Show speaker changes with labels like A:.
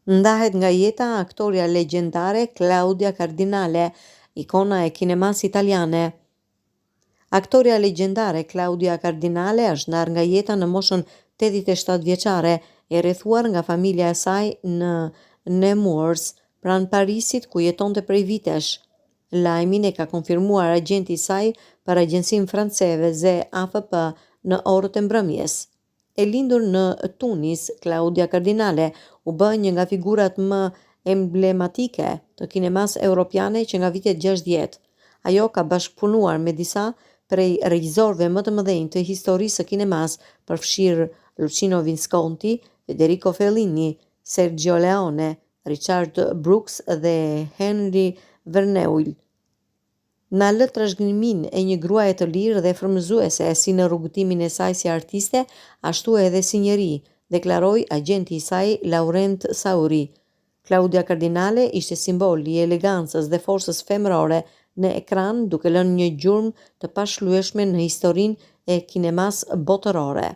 A: Ndahet nga jeta aktoria legjendare Claudia Cardinale, ikona e kinemas italiane. Aktoria legjendare Claudia Cardinale është ndarë nga jeta në moshën 87 vjeçare, e rrethuar nga familja e saj në Nemours, pranë Parisit, ku jetonte prej vitesh. Lajmin e ka konfirmuar agjenti i saj për agjencinë franceze AFP në orët e mbrëmjes. E lindur në Tunis, Claudia Cardinale u bë një nga figurat më emblematike të kinemas europiane që nga vitet 60. Ajo ka bashkëpunuar me disa prej regjisorëve më të mëdhenj të historisë së kinemas, përfshirë Luchino Visconti, Federico Fellini, Sergio Leone, Richard Brooks dhe Henry Verneuil. Na lë trashëgiminë e një gruaje të lirë dhe frymëzuese si në rrugëtimin e saj si artiste, ashtu edhe si njeri, deklaroi agjenti i saj Laurent Sauri. Claudia Cardinale ishte simbol i elegancës dhe forcës femërore në ekran, duke lënë një gjurmë të pashlyeshme në historinë e kinemas botërore.